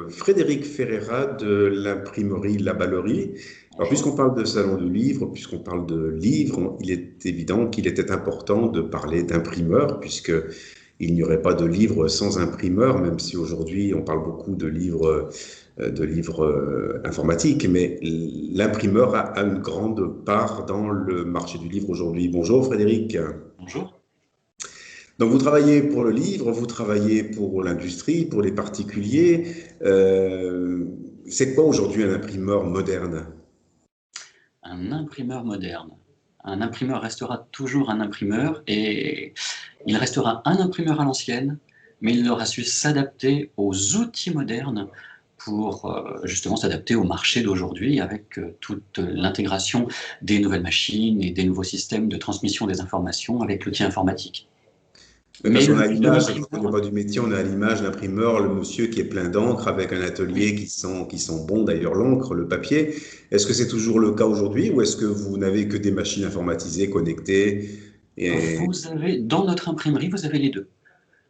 Frédéric Ferreira de l'imprimerie La Ballerie. Alors, Bonjour. puisqu'on parle de salon du livre, puisqu'on parle de livres, il est évident qu'il était important de parler d'imprimeur, puisque il n'y aurait pas de livre sans imprimeur, même si aujourd'hui on parle beaucoup de livres informatiques, mais l'imprimeur a une grande part dans le marché du livre aujourd'hui. Bonjour Frédéric. Bonjour. Donc vous travaillez pour le livre, vous travaillez pour l'industrie, pour les particuliers. Euh, c'est quoi aujourd'hui un imprimeur moderne? Un imprimeur moderne. Un imprimeur restera toujours un imprimeur et il restera un imprimeur à l'ancienne, mais il aura su s'adapter aux outils modernes pour justement s'adapter au marché d'aujourd'hui avec toute l'intégration des nouvelles machines et des nouveaux systèmes de transmission des informations avec l'outil informatique. Mais parce Mais qu'on le a but de l'image, quand on n'est l'imprimeur, pas du métier, on a l'image l'imprimeur, le monsieur qui est plein d'encre avec un oui. atelier qui sent bon d'ailleurs l'encre, le papier. Est-ce que c'est toujours le cas aujourd'hui ou est-ce que vous n'avez que des machines informatisées connectées et... Vous avez, dans notre imprimerie, vous avez les deux.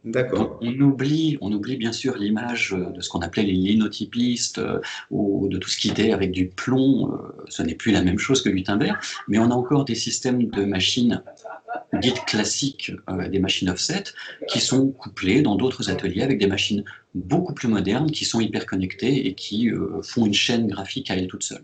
Donc D'accord. on oublie bien sûr l'image de ce qu'on appelait les linotypistes ou de tout ce qui était avec du plomb. Ce n'est plus la même chose que Gutenberg, mais on a encore des systèmes de machines dites classiques, des machines offset, qui sont couplées dans d'autres ateliers avec des machines beaucoup plus modernes, qui sont hyper connectées et qui font une chaîne graphique à elles toutes seules.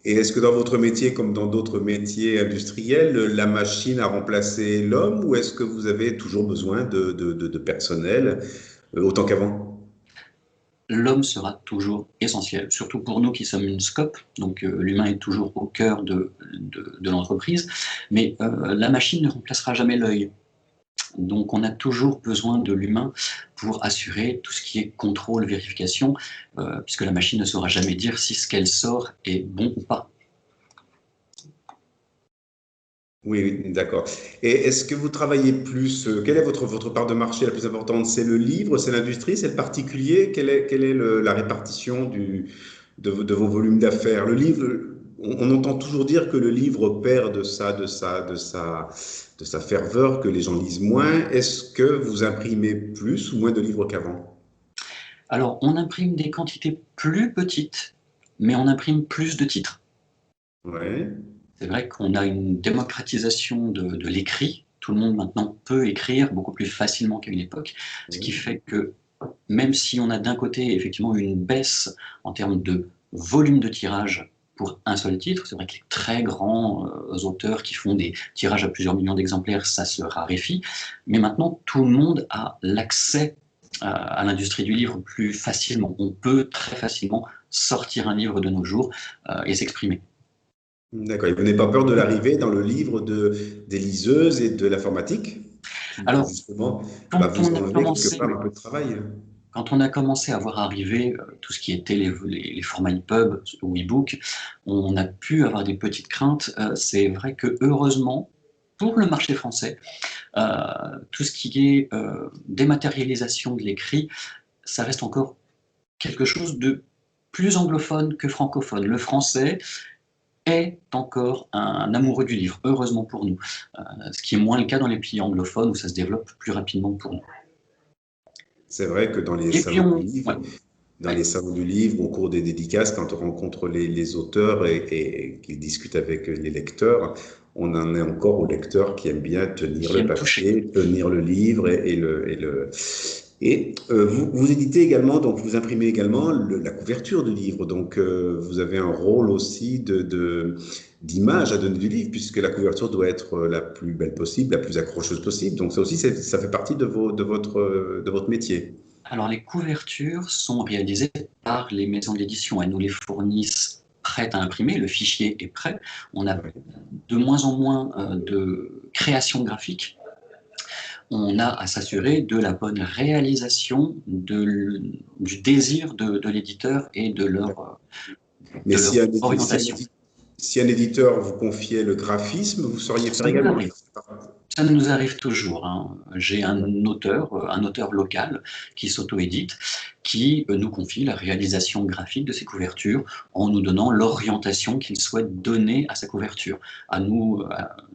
Et est-ce que dans votre métier, comme dans d'autres métiers industriels, la machine a remplacé l'homme ou est-ce que vous avez toujours besoin de personnel autant qu'avant? L'homme sera toujours essentiel, surtout pour nous qui sommes une scope, donc l'humain est toujours au cœur de l'entreprise, mais la machine ne remplacera jamais l'œil. Donc on a toujours besoin de l'humain pour assurer tout ce qui est contrôle, vérification, puisque la machine ne saura jamais dire si ce qu'elle sort est bon ou pas. Oui, oui, d'accord. Et est-ce que vous travaillez plus, quelle est votre part de marché la plus importante? C'est le livre, c'est l'industrie, c'est le particulier? Quelle est la répartition de vos volumes d'affaires? Le livre, on entend toujours dire que le livre perd de sa ferveur, que les gens lisent moins. Est-ce que vous imprimez plus ou moins de livres qu'avant? Alors on imprime des quantités plus petites, mais on imprime plus de titres. Ouais. C'est vrai qu'on a une démocratisation de l'écrit. Tout le monde maintenant peut écrire beaucoup plus facilement qu'à une époque, ce qui fait que même si on a d'un côté effectivement une baisse en termes de volume de tirage pour un seul titre, c'est vrai que les très grands auteurs qui font des tirages à plusieurs millions d'exemplaires, ça se raréfie, mais maintenant tout le monde a l'accès à l'industrie du livre plus facilement. On peut très facilement sortir un livre de nos jours et s'exprimer. D'accord. Et vous n'avez pas peur de l'arrivée dans le livre des liseuses et de l'informatique qui peut Alors, justement quand vous on a enlever quelque commencé part un peu de travail? Quand on a commencé à voir arriver tout ce qui était les formats EPUB ou e-book, on a pu avoir des petites craintes. C'est vrai que heureusement, pour le marché français, tout ce qui est dématérialisation de l'écrit, ça reste encore quelque chose de plus anglophone que francophone. Le français est encore un amoureux du livre, heureusement pour nous. Ce qui est moins le cas dans les pays anglophones où ça se développe plus rapidement pour nous. C'est vrai que dans les Et puis salons du on, livre, ouais, dans les ouais. salons du livre, au cours des dédicaces, quand on rencontre les auteurs et qu'ils discutent avec les lecteurs, on en est encore aux lecteurs qui aiment bien tenir Qui le aime toucher. papier, tenir le livre vous éditez également, donc vous imprimez également la couverture du livre. Donc vous avez un rôle aussi d'image à donner du livre, puisque la couverture doit être la plus belle possible, la plus accrocheuse possible. Donc ça aussi, ça fait partie de votre métier. Alors, les couvertures sont réalisées par les maisons d'édition. Elles nous les fournissent prêtes à imprimer. Le fichier est prêt. On a Ouais. de moins en moins de création graphique. On a à s'assurer de la bonne réalisation du désir de l'éditeur et Mais de leur orientation. si un éditeur vous confiait le graphisme, vous sauriez faire Ça nous également. arrive. Ça nous arrive toujours, hein. J'ai un auteur local qui s'auto-édite, qui nous confient la réalisation graphique de ces couvertures en nous donnant l'orientation qu'ils souhaitent donner à sa couverture. À nous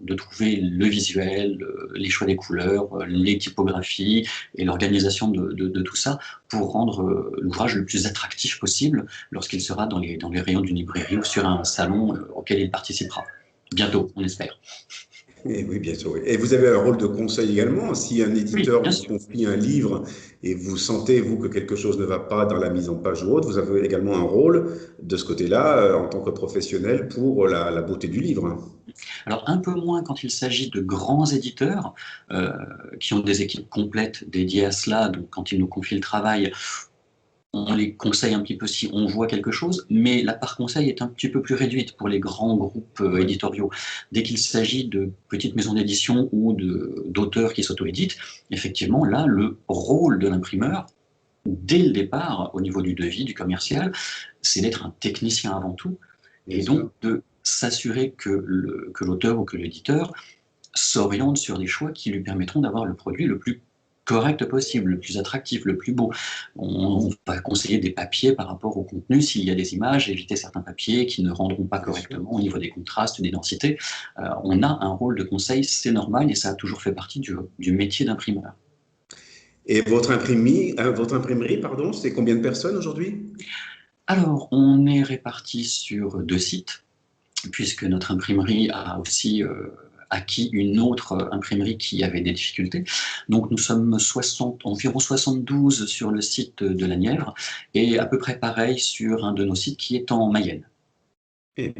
de trouver le visuel, les choix des couleurs, les typographies et l'organisation de tout ça pour rendre l'ouvrage le plus attractif possible lorsqu'il sera dans les rayons d'une librairie ou sur un salon auquel il participera. Bientôt, on espère. Et oui, bien sûr. Oui. Et vous avez un rôle de conseil également. Si un Oui, éditeur bien vous sûr. confie un livre et vous sentez, vous, que quelque chose ne va pas dans la mise en page ou autre, vous avez également un rôle de ce côté-là, en tant que professionnel, pour la beauté du livre. Hein. Alors un peu moins quand il s'agit de grands éditeurs qui ont des équipes complètes dédiées à cela, donc quand ils nous confient le travail, on les conseille un petit peu si on voit quelque chose, mais la part conseil est un petit peu plus réduite pour les grands groupes Ouais. éditoriaux. Dès qu'il s'agit de petites maisons d'édition ou d'auteurs qui s'auto-éditent, effectivement, là, le rôle de l'imprimeur, dès le départ, au niveau du devis, du commercial, c'est d'être un technicien avant tout, Bien et sûr. donc de s'assurer que l'auteur ou que l'éditeur s'oriente sur des choix qui lui permettront d'avoir le produit le plus correct possible, le plus attractif, le plus beau. On va conseiller des papiers par rapport au contenu, s'il y a des images, éviter certains papiers qui ne rendront pas Bien sûr. correctement au niveau des contrastes, des densités. On a un rôle de conseil, c'est normal, et ça a toujours fait partie du métier d'imprimeur. Et votre imprimerie, pardon, c'est combien de personnes aujourd'hui? Alors, on est répartis sur 2 sites, puisque notre imprimerie a aussi acquis une autre imprimerie qui avait des difficultés. Donc nous sommes environ 72 sur le site de la Nièvre et à peu près pareil sur un de nos sites qui est en Mayenne. Et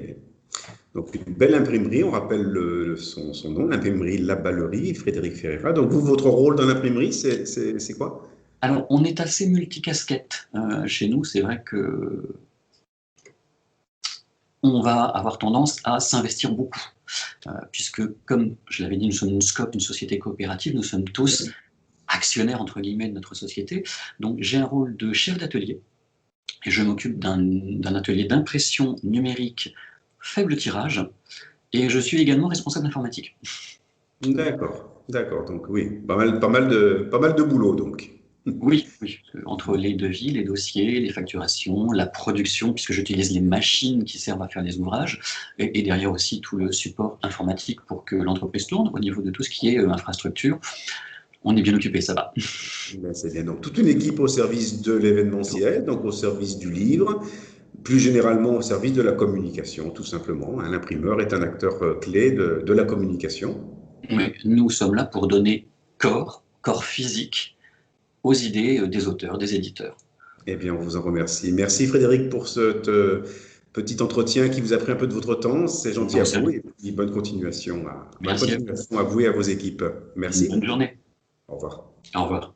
donc, une belle imprimerie, on rappelle son nom, l'imprimerie La Ballerie, Frédéric Ferreira. Donc, vous, votre rôle dans l'imprimerie, c'est quoi? Alors on est assez multicasquette chez nous, c'est vrai que on va avoir tendance à s'investir beaucoup, puisque comme je l'avais dit, nous sommes une SCOP, une société coopérative, nous sommes tous actionnaires entre guillemets de notre société. Donc j'ai un rôle de chef d'atelier et je m'occupe d'un atelier d'impression numérique faible tirage et je suis également responsable informatique. D'accord, d'accord. Donc, oui, pas mal de boulot, donc. Oui, oui, entre les devis, les dossiers, les facturations, la production, puisque j'utilise les machines qui servent à faire les ouvrages, et derrière aussi tout le support informatique pour que l'entreprise tourne au niveau de tout ce qui est infrastructure. On est bien occupé, ça va. Ben, c'est bien. Donc, toute une équipe au service de l'événementiel, donc au service du livre, plus généralement au service de la communication, tout simplement. Hein. L'imprimeur est un acteur clé de la communication. Oui, nous sommes là pour donner corps physique aux idées des auteurs, des éditeurs. Eh bien, on vous en remercie. Merci Frédéric pour ce petit entretien qui vous a pris un peu de votre temps. C'est gentil à Merci à vous vous. et puis bonne Merci à vous. continuation à vous et à vos équipes. Une bonne Merci. journée. Au revoir. Au revoir.